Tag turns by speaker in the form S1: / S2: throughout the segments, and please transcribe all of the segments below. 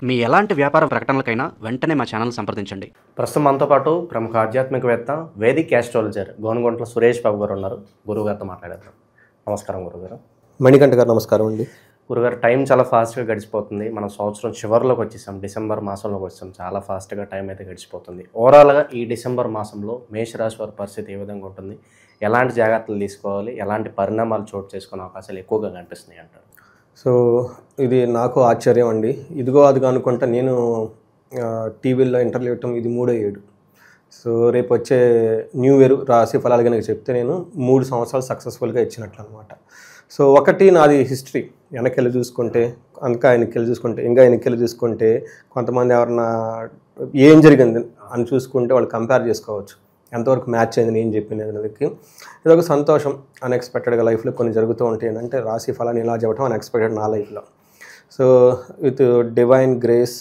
S1: మీ ఎలాంటి వ్యాపార ప్రకటనలకైనా వెంటనే మా ఛానల్ సంప్రదించండి.
S2: ప్రస్తుతం మనతో పాటు ప్రముఖ ఆధ్యాత్మికవేత్త వేదిక్ ఆస్ట్రాలజర్ గోనుగుంట్ల సురేష్ బాబు గారు ఉన్నారు. గురువుగారితో మాట్లాడేద్దాం. నమస్కారం గురుగారు.
S3: మణికంఠ గారు నమస్కారం అండి.
S2: గురుగారు, టైం చాలా ఫాస్ట్గా గడిచిపోతుంది. మనం సంవత్సరం చివరిలోకి వచ్చేసాం, డిసెంబర్ మాసంలోకి వచ్చాం. చాలా ఫాస్ట్గా టైం అయితే గడిచిపోతుంది. ఓవరాల్గా ఈ డిసెంబర్ మాసంలో మేషరాశి వారి పరిస్థితి ఏ విధంగా ఉంటుంది, ఎలాంటి జాగ్రత్తలు తీసుకోవాలి, ఎలాంటి పరిణామాలు చోటు చేసుకునే అవకాశాలు ఎక్కువగా కనిపిస్తున్నాయి అంటారు?
S3: సో ఇది నాకు ఆశ్చర్యం అండి. ఇదిగో అదిగో అనుకుంటా నేను టీవీలో ఇంటర్వ్యూ ఇవ్వటం ఇది 3వ ఏడు. సో రేపు వచ్చే న్యూ ఇయర్ రాశి ఫలాలు కనుక చెప్తే నేను 3 సంవత్సరాలు సక్సెస్ఫుల్గా ఇచ్చినట్లు అనమాట. సో ఒకటి నాది హిస్టరీ వెనకెళ్ళి చూసుకుంటే, ఇంకా వెనకెళ్ళి చూసుకుంటే కొంతమంది ఎవరన్నా ఏం జరిగింది అని చూసుకుంటే వాళ్ళు కంపేర్ చేసుకోవచ్చు, ఎంతవరకు మ్యాచ్ అయింది నేను చెప్పిన దానికి. ఇదొక సంతోషం. అన్ఎక్స్పెక్టెడ్గా లైఫ్లో కొన్ని జరుగుతూ ఉంటాయి. ఏంటంటే రాశి ఫలాన్ని ఇలా చెప్పడం అన్ఎక్స్పెక్టెడ్ నా లైఫ్లో. సో విత్ డివైన్ గ్రేస్,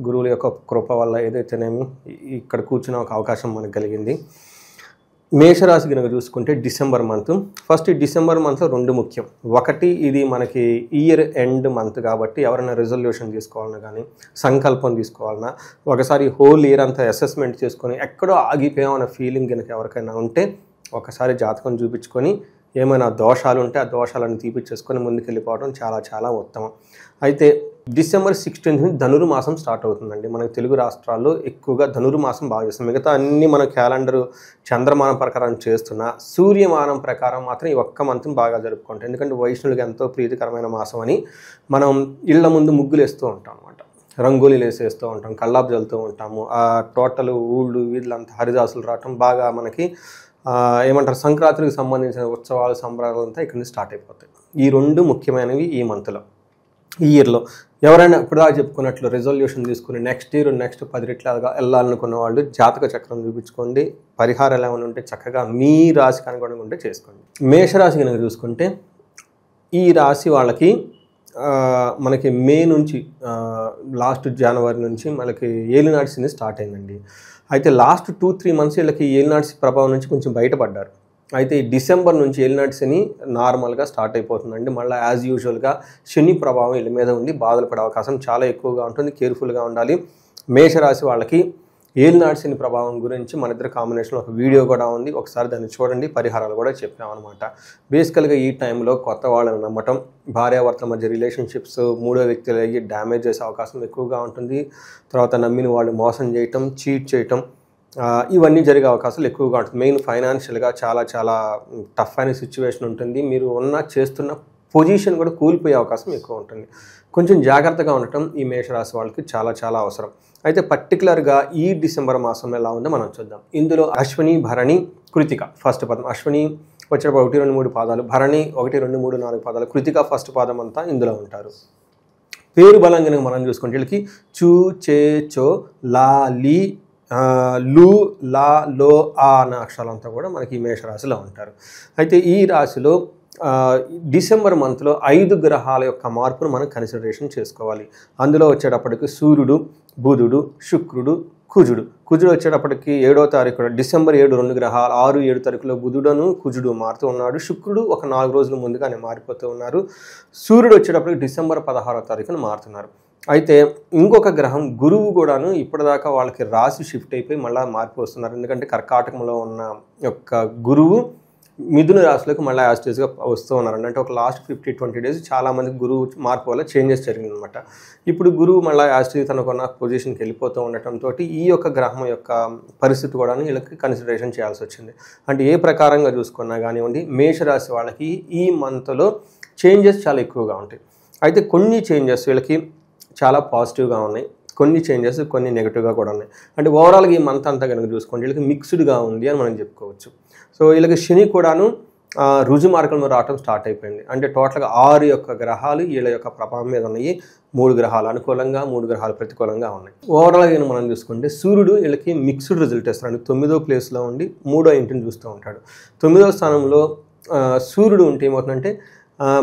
S3: గురువుల యొక్క కృప వల్ల ఏదైతేనేమి ఇక్కడ కూర్చున్న ఒక అవకాశం మనకు కలిగింది. మేషరాశి కనుక చూసుకుంటే డిసెంబర్ మంత్, ఫస్ట్ ఈ డిసెంబర్ మంత్లో 2 ముఖ్యం. ఒకటి, ఇది మనకి ఇయర్ ఎండ్ మంత్ కాబట్టి ఎవరైనా రిజల్యూషన్ తీసుకోవాలన్నా కానీ, సంకల్పం తీసుకోవాలన్నా, ఒకసారి హోల్ ఇయర్ అంతా అసెస్మెంట్ చేసుకొని ఎక్కడో ఆగిపోయామన్న ఫీలింగ్ కనుక ఎవరికైనా ఉంటే ఒకసారి జాతకం చూపించుకొని ఏమైనా దోషాలు ఉంటే ఆ దోషాలను తీపిచ్చేసుకొని ముందుకెళ్ళిపోవడం చాలా చాలా ఉత్తమం. అయితే డిసెంబర్ 16 నుంచి ధనుర్మాసం స్టార్ట్ అవుతుందండి. మనకు తెలుగు రాష్ట్రాల్లో ఎక్కువగా ధనుర్మాసం బాగా చేస్తాం. మిగతా అన్ని మన క్యాలెండరు చంద్రమానం ప్రకారం చేస్తున్నా సూర్యమానం ప్రకారం మాత్రం ఈ ఒక్క మంత్ని బాగా జరుపుకుంటాం. ఎందుకంటే వైష్ణవులకి ఎంతో ప్రీతికరమైన మాసం అని మనం ఇళ్ల ముందు ముగ్గులు వేస్తూ ఉంటాం అనమాట. రంగోలీలు వేసేస్తూ ఉంటాం, కల్లాపు చల్లుతూ ఉంటాము. ఆ టోటల్ ఊళ్ళు వీళ్ళంతా హరిదాసులు రావటం బాగా మనకి ఏమంటారు, సంక్రాంతికి సంబంధించిన ఉత్సవాలు సంబరాలు అంతా ఇక్కడ నుంచి స్టార్ట్ అయిపోతాయి. ఈ 2 ముఖ్యమైనవి ఈ మంత్లో, ఈ ఇయర్లో. ఎవరైనా ఇప్పుడు చెప్పుకున్నట్లు రిజల్యూషన్ తీసుకుని నెక్స్ట్ 10 రెట్లాగా వెళ్ళాలనుకున్న వాళ్ళు జాతక చక్రం చూపించుకోండి. పరిహారాలు ఏమైనా ఉంటే చక్కగా మీ రాశికి అనుగుణంగా ఉంటే చేసుకోండి. మేషరాశి కనుక చూసుకుంటే ఈ రాశి వాళ్ళకి మనకి మే నుంచి లాస్ట్ జనవరి నుంచి మనకి ఏలినాటి శని స్టార్ట్ అయిందండి. అయితే లాస్ట్ 2-3 మంత్స్ వీళ్ళకి ఏలినాటి ప్రభావం నుంచి కొంచెం బయటపడ్డారు. అయితే ఈ డిసెంబర్ నుంచి ఏలినాటి శని నార్మల్గా స్టార్ట్ అయిపోతుందండి. మళ్ళీ యాజ్ యూజువల్గా శని ప్రభావం వీళ్ళ మీద ఉండి బాధలు పడే అవకాశం చాలా ఎక్కువగా ఉంటుంది. కేర్ఫుల్గా ఉండాలి. మేషరాశి వాళ్ళకి ఏలినాటి శని ప్రభావం గురించి మన ఇద్దరు కాంబినేషన్లో ఒక వీడియో కూడా ఉంది, ఒకసారి దాన్ని చూడండి. పరిహారాలు కూడా చెప్పామన్నమాట. బేసికల్గా ఈ టైంలో కొత్త వాళ్ళని నమ్మటం, భార్యాభర్తల మధ్య రిలేషన్షిప్స్ 3వ వ్యక్తులు అయ్యి డ్యామేజ్ చేసే అవకాశం ఎక్కువగా ఉంటుంది. తర్వాత నమ్మిన వాళ్ళు మోసం చేయటం, చీట్ చేయటం, ఇవన్నీ జరిగే అవకాశాలు ఎక్కువగా ఉంటుంది. మెయిన్ ఫైనాన్షియల్గా చాలా చాలా టఫ్ అయిన సిచ్యువేషన్ ఉంటుంది. మీరు చేస్తున్న పొజిషన్ కూడా కూలిపోయే అవకాశం ఎక్కువ ఉంటుంది. కొంచెం జాగ్రత్తగా ఉండటం ఈ మేషరాశి వాళ్ళకి చాలా చాలా అవసరం. అయితే పర్టికులర్గా ఈ డిసెంబర్ మాసం ఎలా ఉందో మనం చూద్దాం. ఇందులో అశ్విని, భరణి, కృతిక ఫస్ట్ పదం. అశ్విని వచ్చేటప్పుడు 1, 2, 3 పాదాలు, భరణి 1, 2, 3, 4 పాదాలు, కృతిక ఫస్ట్ పాదం అంతా ఇందులో ఉంటారు. పేరు బలంగా మనం చూసుకుంటే వీళ్ళకి చూ, చే, చో, లా, లీ, లు, లా, లో, ఆ అన్న అక్షరాలంతా కూడా మనకి ఈ మేషరాశిలో ఉంటారు. అయితే ఈ రాశిలో డిసెంబర్ మంత్లో 5 గ్రహాల యొక్క మార్పును మనం కన్సిడరేషన్ చేసుకోవాలి. అందులో వచ్చేటప్పటికి సూర్యుడు, బుధుడు, శుక్రుడు, కుజుడు వచ్చేటప్పటికి 7వ తారీఖు డిసెంబర్ 7 2 గ్రహాలు, 6, 7 తారీఖులో బుధుడును కుజుడు మారుతూ ఉన్నాడు. శుక్రుడు ఒక 4 రోజుల ముందుగానే మారిపోతూ ఉన్నారు. సూర్యుడు వచ్చేటప్పటికి డిసెంబర్ 16వ తారీఖున మారుతున్నారు. అయితే ఇంకొక గ్రహం గురువు కూడాను ఇప్పటిదాకా వాళ్ళకి రాశి షిఫ్ట్ అయిపోయి మళ్ళీ మార్పు వస్తున్నారు. ఎందుకంటే కర్కాటకంలో ఉన్న యొక్క గురువు మిథున రాశిలోకి మళ్ళీ యాస్టేజ్గా వస్తూ ఉన్నారు. అంటే ఒక లాస్ట్ 50-20 డేస్ చాలామంది గురువు మార్పు వల్ల చేంజెస్ జరిగిందనమాట. ఇప్పుడు గురువు మళ్ళీ యాస్టేజ్ తనకున్న పొజిషన్కి వెళ్ళిపోతూ ఉండటంతో ఈ యొక్క గ్రహం యొక్క పరిస్థితి కూడా వీళ్ళకి కన్సిడరేషన్ చేయాల్సి వచ్చింది. అంటే ఏ ప్రకారంగా చూసుకున్నా కానివ్వండి, మేషరాశి వాళ్ళకి ఈ మంత్లో చేంజెస్ చాలా ఎక్కువగా ఉంటాయి. అయితే కొన్ని చేంజెస్ వీళ్ళకి చాలా పాజిటివ్గా ఉన్నాయి, కొన్ని చేంజెస్ కొన్ని నెగిటివ్గా కూడా ఉన్నాయి. అంటే ఓవరాల్గా ఈ మంత్ అంతా కనుక చూసుకోండి వీళ్ళకి మిక్స్డ్గా ఉంది అని మనం చెప్పుకోవచ్చు. సో వీళ్ళకి శని కూడాను రుజు మార్గంలో రావడం స్టార్ట్ అయిపోయింది. అంటే టోటల్గా 6 యొక్క గ్రహాలు వీళ్ళ యొక్క ప్రభావం మీద ఉన్నాయి. 3 గ్రహాలు అనుకూలంగా, 3 గ్రహాలు ప్రతికూలంగా ఉన్నాయి. ఓవరాల్గా మనం చూసుకుంటే సూర్యుడు వీళ్ళకి మిక్స్డ్ రిజల్ట్ ఇస్తాడు. 9వ ప్లేస్లో ఉండి 3వ ఇంటిని చూస్తూ ఉంటాడు. 9వ స్థానంలో సూర్యుడు ఉంటే ఏమవుతుందంటే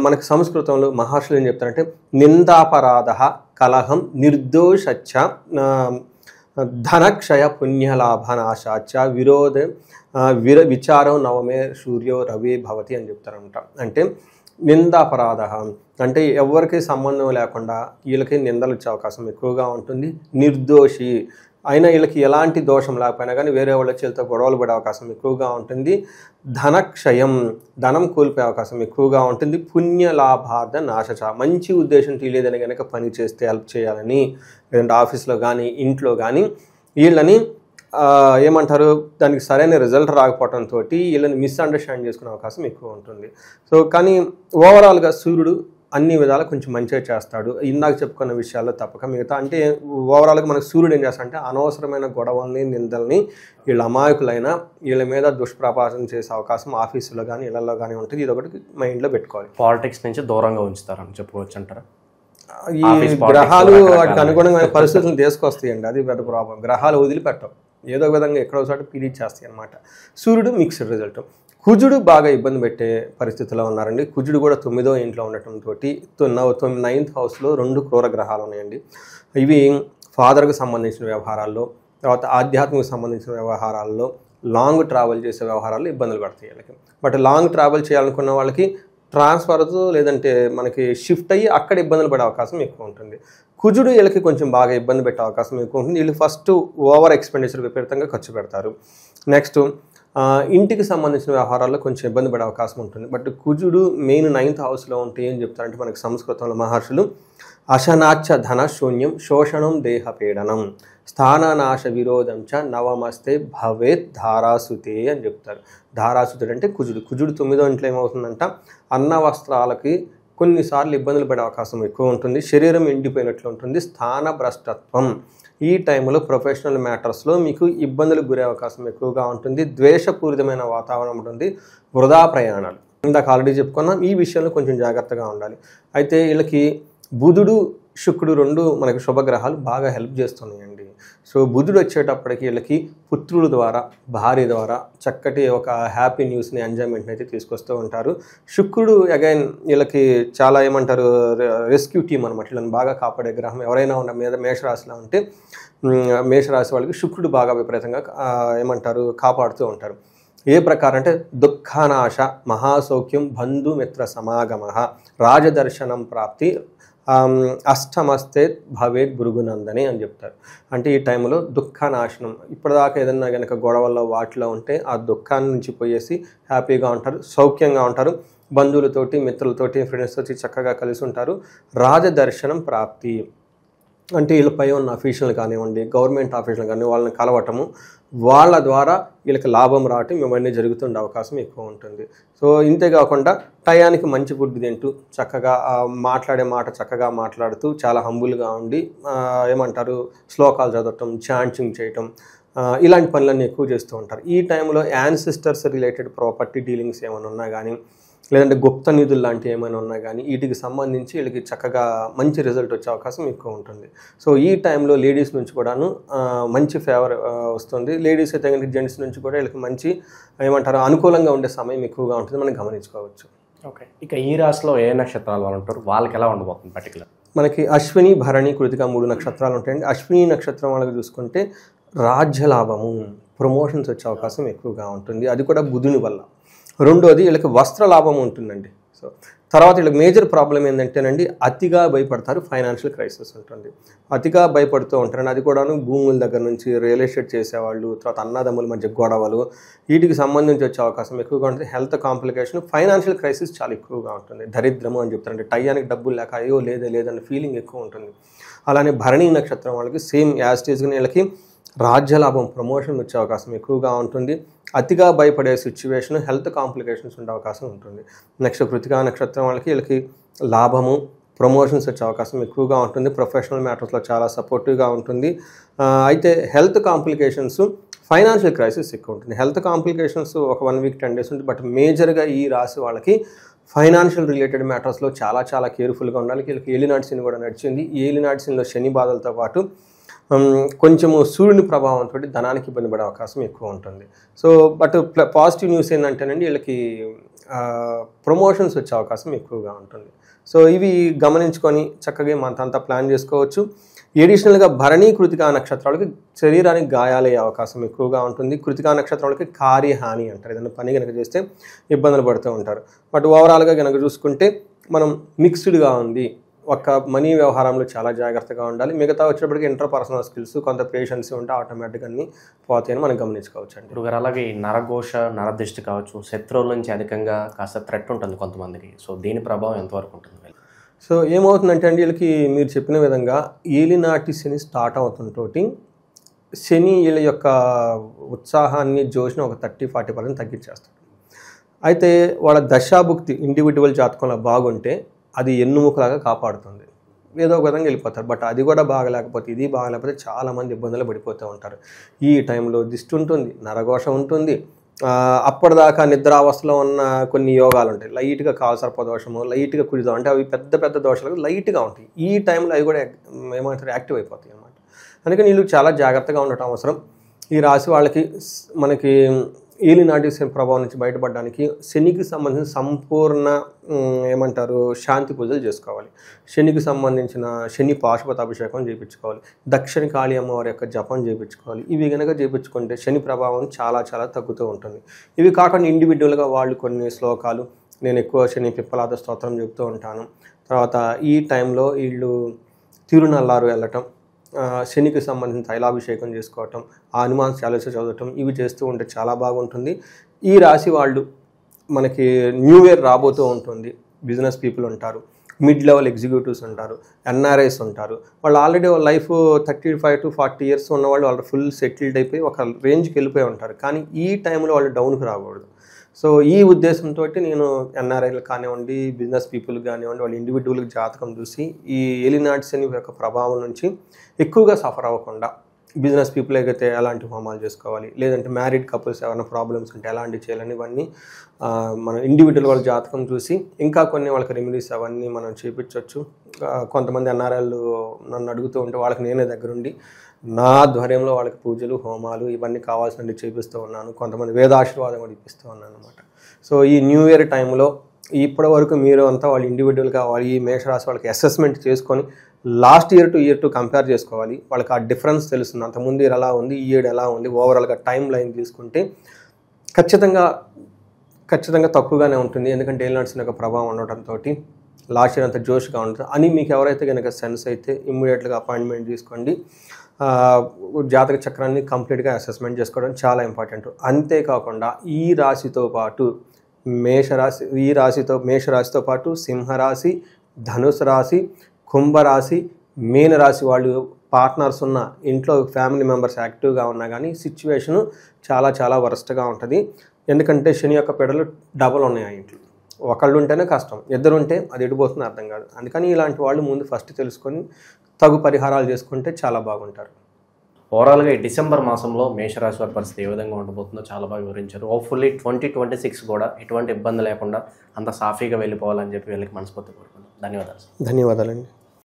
S3: మనకి సంస్కృతంలో మహర్షులు ఏం చెప్తారంటే నిందాపరాధ కలహం నిర్దోషచ్చ ధనక్షయ పుణ్యలాభనాశాచ విచారం నవమే సూర్యో రవి భవతి అని చెప్తారనమాట. అంటే నిందాపరాధ అంటే ఎవరికి సంబంధం లేకుండా వీళ్ళకి నిందలు వచ్చే అవకాశం ఎక్కువగా ఉంటుంది. నిర్దోషి అయినా వీళ్ళకి ఎలాంటి దోషం లేకపోయినా కానీ వేరే వాళ్ళ చేతితో గొడవలు పడే అవకాశం ఎక్కువగా ఉంటుంది. ధనక్షయం, ధనం కోల్పోయే అవకాశం ఎక్కువగా ఉంటుంది. పుణ్యలాభార్థ నాశచ, మంచి ఉద్దేశం తెలియదని కనుక పని చేస్తే హెల్ప్ చేయాలని, లేదంటే ఆఫీస్లో కానీ ఇంట్లో కానీ వీళ్ళని ఏమంటారు, దానికి సరైన రిజల్ట్ రాకపోవడంతో వీళ్ళని మిస్అండర్స్టాండ్ చేసుకునే అవకాశం ఎక్కువ ఉంటుంది. సో కానీ ఓవరాల్గా సూర్యుడు అన్ని విధాలు కొంచెం మంచిగా చేస్తాడు. ఇందాక చెప్పుకున్న విషయాల్లో తప్పక మిగతా అంటే ఓవరాల్గా మనకు సూర్యుడు ఏం చేస్తాడంటే అనవసరమైన గొడవల్ని, నిందల్ని, వీళ్ళ అమాయకులైన వీళ్ళ మీద దుష్ప్రభావం చేసే అవకాశం ఆఫీసులో కానీ ఇళ్లలో కానీ ఉంటుంది. ఇది ఒకటి మైండ్లో పెట్టుకోవాలి.
S2: పాలిటిక్స్ నుంచి దూరంగా ఉంచుతారని చెప్పుకోవచ్చు అంటారా?
S3: ఈ గ్రహాలు వాటికి అనుగుణమైన పరిస్థితులను తీసుకొస్తాయండి, అది పెద్ద ప్రాబ్లం. గ్రహాలు వదిలిపెట్టవు, ఏదో విధంగా ఎక్కడో చోట పీడిట్ చేస్తాయి అనమాట. సూర్యుడు మిక్స్డ్ రిజల్ట్. కుజుడు బాగా ఇబ్బంది పెట్టే పరిస్థితిలో ఉన్నారండి. కుజుడు కూడా 9వ ఇంట్లో ఉండటంతో 9th హౌస్లో 2 క్రూర గ్రహాలు ఉన్నాయండి. ఇవి ఫాదర్కి సంబంధించిన వ్యవహారాల్లో, తర్వాత ఆధ్యాత్మిక సంబంధించిన వ్యవహారాల్లో, లాంగ్ ట్రావెల్ చేసే వ్యవహారాల్లో ఇబ్బందులు పడతాయి వీళ్ళకి. బట్ లాంగ్ ట్రావెల్ చేయాలనుకున్న వాళ్ళకి ట్రాన్స్ఫర్స్ లేదంటే మనకి షిఫ్ట్ అయ్యి అక్కడ ఇబ్బందులు పడే అవకాశం ఎక్కువ ఉంటుంది. కుజుడు వీళ్ళకి కొంచెం బాగా ఇబ్బంది పెట్టే అవకాశం ఎక్కువ ఉంటుంది. వీళ్ళు ఫస్ట్ ఓవర్ ఎక్స్పెండిచర్ విపరీతంగా ఖర్చు పెడతారు. నెక్స్ట్ ఇంటికి సంబంధించిన వ్యవహారాల్లో కొంచెం ఇబ్బంది పడే అవకాశం ఉంటుంది. బట్ కుజుడు మెయిన్ 9th హౌస్లో ఉంటే ఏం చెప్తారంటే మనకి సంస్కృతంలో మహర్షులు అశనాచ్చ ధన శూన్యం శోషణం దేహపీడనం స్థాననాశ విరోధం చ నవమస్తే భవేత్ ధారాసుతే అని చెప్తారు. ధారాసుతుడు అంటే కుజుడు. కుజుడు 9వ ఇంట్లో ఏమవుతుందంట, అన్న వస్త్రాలకి కొన్నిసార్లు ఇబ్బందులు పడే అవకాశం ఎక్కువ ఉంటుంది. శరీరం ఎండిపోయినట్లు ఉంటుంది. స్థాన భ్రష్టత్వం, ఈ టైంలో ప్రొఫెషనల్ మ్యాటర్స్లో మీకు ఇబ్బందులకు గురే అవకాశం ఎక్కువగా ఉంటుంది. ద్వేషపూరితమైన వాతావరణం ఉంటుంది. వృధా ప్రయాణాలు, ఇందాక ఆల్రెడీ చెప్పుకున్నాం, ఈ విషయంలో కొంచెం జాగ్రత్తగా ఉండాలి. అయితే వీళ్ళకి బుధుడు శుక్రుడు 2 మనకి శుభగ్రహాలు బాగా హెల్ప్ చేస్తున్నాయండి. సో బుధుడు వచ్చేటప్పటికి వీళ్ళకి పుత్రుల ద్వారా, భార్య ద్వారా చక్కటి ఒక హ్యాపీ న్యూస్ని, ఎంజాయ్మెంట్ని అయితే తీసుకొస్తూ ఉంటారు. శుక్రుడు అగైన్ వీళ్ళకి చాలా ఏమంటారు రెస్క్యూ టీమ్ అనమాట. వీళ్ళని బాగా కాపాడే గ్రహం. ఎవరైనా ఉన్న మీద మేషరాశిలో ఉంటే మేషరాశి వాళ్ళకి శుక్రుడు బాగా విపరీతంగా ఏమంటారు కాపాడుతూ ఉంటారు. ఏ ప్రకారం అంటే దుఃఖానాశ, మహాసౌఖ్యం, బంధుమిత్ర సమాగమ, రాజదర్శనం ప్రాప్తి, అష్టమస్తే భవేత్ భృగునందని అని చెప్తారు. అంటే ఈ టైంలో దుఃఖనాశనం, ఇప్పటిదాకా ఏదన్నా కనుక గొడవల్లో వాటిలో ఉంటే ఆ దుఃఖాన్ని నుంచి పోయేసి హ్యాపీగా ఉంటారు, సౌఖ్యంగా ఉంటారు. బంధువులతోటి, మిత్రులతోటి, ఫ్రెండ్స్ తోటి చక్కగా కలిసి ఉంటారు. రాజదర్శనం ప్రాప్తి అంటే వీళ్ళపై ఉన్న అఫీషియల్ కానివ్వండి, గవర్నమెంట్ ఆఫీషియల్ కానీ వాళ్ళని కలవటము, వాళ్ళ ద్వారా వీళ్ళకి లాభం రావటం ఇవన్నీ జరుగుతుండే అవకాశం ఎక్కువ ఉంటుంది. సో ఇంతేకాకుండా టయానికి మంచి ఫుడ్ తింటూ చక్కగా మాట్లాడే మాట చక్కగా మాట్లాడుతూ చాలా హంబుల్గా ఉండి ఏమంటారు శ్లోకాలు చదవటం, చాంటింగ్ చేయటం, ఇలాంటి పనులన్నీ ఎక్కువ చేస్తూ ఉంటారు. ఈ టైంలో యాన్సిస్టర్స్ రిలేటెడ్ ప్రాపర్టీ డీలింగ్స్ ఏమైనా ఉన్నా కానీ, లేదంటే గుప్త నిధులు లాంటివి ఏమైనా ఉన్నా కానీ వీటికి సంబంధించి వీళ్ళకి చక్కగా మంచి రిజల్ట్ వచ్చే అవకాశం ఎక్కువ ఉంటుంది. సో ఈ టైంలో లేడీస్ నుంచి కూడాను మంచి ఫేవర్ వస్తుంది. లేడీస్ అయితే కనుక జెంట్స్ నుంచి కూడా వీళ్ళకి మంచి ఏమంటారు అనుకూలంగా ఉండే సమయం ఎక్కువగా ఉంటుంది, మనం గమనించుకోవచ్చు.
S2: ఓకే, ఇక ఈ రాశిలో ఏ నక్షత్రాలు వాళ్ళు ఉంటారు, వాళ్ళకి ఎలా ఉండబోతుంది పర్టికులర్?
S3: మనకి అశ్విని, భరణి, కృతిక 3 నక్షత్రాలు ఉంటాయండి. అశ్విని నక్షత్రం వాళ్ళకి చూసుకుంటే రాజ్యలాభము, ప్రమోషన్స్ వచ్చే అవకాశం ఎక్కువగా ఉంటుంది. అది కూడా బుధుని వల్ల. రెండోది వీళ్ళకి వస్త్ర లాభం ఉంటుందండి. సో తర్వాత వీళ్ళకి మేజర్ ప్రాబ్లం ఏంటంటేనండి అతిగా భయపడతారు, ఫైనాన్షియల్ క్రైసిస్ ఉంటుంది. అతిగా భయపడుతూ ఉంటారండి. అది కూడాను భూముల దగ్గర నుంచి రియల్ ఎస్టేట్ చేసేవాళ్ళు, తర్వాత అన్నదమ్ముల మధ్య గొడవలు, వీటికి సంబంధించి వచ్చే అవకాశం ఎక్కువగా ఉంటుంది. హెల్త్ కాంప్లికేషన్, ఫైనాన్షియల్ క్రైసిస్ చాలా ఎక్కువగా ఉంటుంది. దరిద్రము అని చెప్తారంటే టయానికి డబ్బులు లేక అయ్యో లేదన్న ఫీలింగ్ ఎక్కువ ఉంటుంది. అలానే భరణి నక్షత్రం వాళ్ళకి సేమ్ యాస్టేజ్గా వీళ్ళకి రాజ్యలాభం, ప్రమోషన్ వచ్చే అవకాశం ఎక్కువగా ఉంటుంది. అతిగా భయపడే సిచ్యువేషన్, హెల్త్ కాంప్లికేషన్స్ ఉండే అవకాశం ఉంటుంది. నెక్స్ట్ కృతికా నక్షత్రం వాళ్ళకి వీళ్ళకి లాభము, ప్రమోషన్స్ వచ్చే అవకాశం ఎక్కువగా ఉంటుంది. ప్రొఫెషనల్ మ్యాటర్స్లో చాలా సపోర్టివ్గా ఉంటుంది. అయితే హెల్త్ కాంప్లికేషన్స్, ఫైనాన్షియల్ క్రైసిస్ ఎక్కువ ఉంటుంది. హెల్త్ కాంప్లికేషన్స్ ఒక 1 వీక్ 10 డేస్ ఉంటుంది. బట్ మేజర్గా ఈ రాశి వాళ్ళకి ఫైనాన్షియల్ రిలేటెడ్ మ్యాటర్స్లో చాలా కేర్ఫుల్గా ఉండాలి. వీళ్ళకి ఏలినాటి శని కూడా నడిచింది. ఈ ఏలినాటి శనిలో శని బాధలతో పాటు కొంచెము సూర్యుని ప్రభావంతో ధనానికి ఇబ్బంది పడే అవకాశం ఎక్కువ ఉంటుంది. సో బట్ పాజిటివ్ న్యూస్ ఏంటంటేనండి వీళ్ళకి ప్రమోషన్స్ వచ్చే అవకాశం ఎక్కువగా ఉంటుంది. సో ఇవి గమనించుకొని చక్కగా మనతంతా ప్లాన్ చేసుకోవచ్చు. ఎడిషనల్గా భరణి, కృతికా నక్షత్రాలకి శరీరానికి గాయాలయ్యే అవకాశం ఎక్కువగా ఉంటుంది. కృతికా నక్షత్రాలకి కార్యహాని అంటారు, ఏదైనా పని కనుక చేస్తే ఇబ్బందులు పడుతూ ఉంటారు. బట్ ఓవరాల్గా కనుక చూసుకుంటే మనం మిక్స్డ్గా ఉంది, ఒక మనీ వ్యవహారంలో చాలా జాగ్రత్తగా ఉండాలి, మిగతా వచ్చేటప్పటికి ఇంటర్పర్సనల్ స్కిల్స్ కొంత పేషెన్స్ ఉంటే ఆటోమేటిక్గా అన్నీ పోతాయని మనం గమనించుకోవచ్చు అండి.
S2: ఇప్పుడు అలాగే ఈ నరఘోష నరదిష్టి కావచ్చు, శత్రువుల నుంచి అధికంగా కాస్త థ్రెట్ ఉంటుంది కొంతమందికి. సో దీని ప్రభావం ఎంతవరకు ఉంటుంది?
S3: సో ఏమవుతుందంటే అండి, వీళ్ళకి మీరు చెప్పిన విధంగా ఏలినాటి శని స్టార్ట్ అవుతుంటోటి శని వీళ్ళ యొక్క ఉత్సాహాన్ని జోష్ని ఒక 30-40% తగ్గించేస్తాడు. అయితే వాళ్ళ దశాభుక్తి ఇండివిజువల్ జాతకంలో బాగుంటే అది ఎన్నుముకలాగా కాపాడుతుంది, ఏదో ఒక విధంగా వెళ్ళిపోతారు. బట్ అది కూడా బాగలేకపోతే, ఇది బాగలేకపోతే చాలామంది ఇబ్బందులు పడిపోతూ ఉంటారు. ఈ టైంలో దిష్టి ఉంటుంది, నరఘోష ఉంటుంది, అప్పటిదాకా నిద్రావస్థలో ఉన్న కొన్ని యోగాలు ఉంటాయి, లైట్గా కాలసర్ప దోషము, లైట్గా కుడిదో, అంటే అవి పెద్ద పెద్ద దోషాలు లైట్గా ఉంటాయి. ఈ టైంలో అవి కూడా ఏమంటారు యాక్టివ్ అయిపోతాయి అన్నమాట. అందుకని వీళ్ళు చాలా జాగ్రత్తగా ఉండటం అవసరం. ఈ రాశి వాళ్ళకి మనకి ఏలినాటి శని ప్రభావం నుంచి బయటపడడానికి శనికి సంబంధించిన సంపూర్ణ ఏమంటారు శాంతి పూజలు చేసుకోవాలి. శనికి సంబంధించిన శని పాశుపతాభిషేకం చేయించుకోవాలి, దక్షిణ కాళీ అమ్మవారి యొక్క జపం చేయించుకోవాలి. ఇవి కనుక చేయించుకుంటే శని ప్రభావం చాలా చాలా తగ్గుతూ ఉంటుంది. ఇవి కాకుండా ఇండివిజువల్గా వాళ్ళు కొన్ని శ్లోకాలు, నేను ఎక్కువ శని పిప్పలాద స్తోత్రం చెప్తూ ఉంటాను. తర్వాత ఈ టైంలో వీళ్ళు తిరునల్లారు వెళ్ళటం, శనికి సంబంధించిన తైలాభిషేకం చేసుకోవటం, ఆ హనుమాన్ చాలీస చదవటం, ఇవి చేస్తూ ఉంటే చాలా బాగుంటుంది. ఈ రాశి వాళ్ళు మనకి న్యూ ఇయర్ రాబోతూ ఉంటుంది. బిజినెస్ పీపుల్ ఉంటారు, మిడ్ లెవెల్ ఎగ్జిక్యూటివ్స్ ఉంటారు, ఎన్ఆర్ఐస్ ఉంటారు. వాళ్ళు ఆల్రెడీ లైఫ్ 35 to 40 years ఉన్నవాళ్ళు వాళ్ళు ఫుల్ సెటిల్డ్ అయిపోయి ఒక రేంజ్కి వెళ్ళిపోయి ఉంటారు. కానీ ఈ టైంలో వాళ్ళు డౌన్కి రాకూడదు. సో ఈ ఉద్దేశంతో నేను ఎన్ఆర్ఐలు కానివ్వండి, బిజినెస్ పీపుల్ కానివ్వండి, వాళ్ళు ఇండివిజువల్కి జాతకం చూసి ఈ ఏలినాటి శని యొక్క ప్రభావం నుంచి ఎక్కువగా సఫర్ అవ్వకుండా బిజినెస్ పీపుల్ అయితే ఎలాంటి హోమాలు చేసుకోవాలి, లేదంటే మ్యారీడ్ కపుల్స్ ఏమైనా ప్రాబ్లమ్స్ ఉంటే ఎలాంటివి చేయాలని ఇవన్నీ మనం ఇండివిజువల్ వాళ్ళ జాతకం చూసి ఇంకా కొన్ని వాళ్ళకి రెమెడీస్ అవన్నీ మనం చేయించవచ్చు. కొంతమంది ఎన్ఆర్ఐలు నన్ను అడుగుతూ ఉంటే వాళ్ళకి నేనే దగ్గరుండి నా ఆధ్వర్యంలో వాళ్ళకి పూజలు హోమాలు ఇవన్నీ కావాల్సినవి చేపిస్తూ ఉన్నాను. కొంతమంది వేదాశీర్వాదం కూడా ఇప్పిస్తూ ఉన్నాను అనమాట. సో ఈ న్యూ ఇయర్ టైంలో ఇప్పటి వరకు మీరు అంతా వాళ్ళు ఇండివిజువల్గా వాళ్ళు ఈ మేషరాశి వాళ్ళకి అసెస్మెంట్ చేసుకొని last year to year to compare చేసుకోవాలి. వాళ్ళకి ఆ డిఫరెన్స్ తెలుస్తుంది, అంతకుముందు ఇయర్ ఎలా ఉంది, ఈ ఇయర్ ఎలా ఉంది, ఓవరాల్గా టైం లైన్ తీసుకుంటే ఖచ్చితంగా తక్కువగానే ఉంటుంది. ఎందుకంటే ఏలినాటి శని యొక్క ప్రభావం ఉండటంతో లాస్ట్ ఇయర్ అంత జోష్గా ఉంటుంది అని మీకు ఎవరైతే కనుక సెన్స్ అయితే ఇమ్మీడియట్గా అపాయింట్మెంట్ తీసుకోండి. జాతక చక్రాన్ని కంప్లీట్గా అసెస్మెంట్ చేసుకోవడం చాలా ఇంపార్టెంట్. అంతేకాకుండా ఈ రాశితో పాటు మేషరాశితో పాటు సింహరాశి, ధనుసు రాశి, కుంభరాశి, మీనరాశి వాళ్ళు పార్ట్నర్స్ ఉన్న ఇంట్లో ఫ్యామిలీ మెంబర్స్ యాక్టివ్గా ఉన్నా కానీ సిచ్యువేషను చాలా చాలా వరస్ట్గా ఉంటుంది. ఎందుకంటే శని యొక్క పెడలు డబల్ ఉన్నాయి ఆ ఇంట్లో. ఒకళ్ళు ఉంటేనే కష్టం, ఇద్దరు ఉంటే అది ఎడిపోతుంది అర్థం కాదు. అందుకని ఇలాంటి వాళ్ళు ముందు ఫస్ట్ తెలుసుకొని తగు పరిహారాలు చేసుకుంటే చాలా బాగుంటారు.
S2: ఓవరాల్గా ఈ డిసెంబర్ మాసంలో మేషరాశి వారి పరిస్థితి ఏ విధంగా ఉండబోతుందో చాలా బాగా వివరించారు. హోప్ఫుల్లీ 2026 కూడా ఎటువంటి ఇబ్బంది లేకుండా అంత సాఫీగా వెళ్ళిపోవాలని చెప్పి వీళ్ళకి మనస్ఫూర్తి కోరుకుంటున్నాను. ధన్యవాదాలు.
S3: ధన్యవాదాలండి.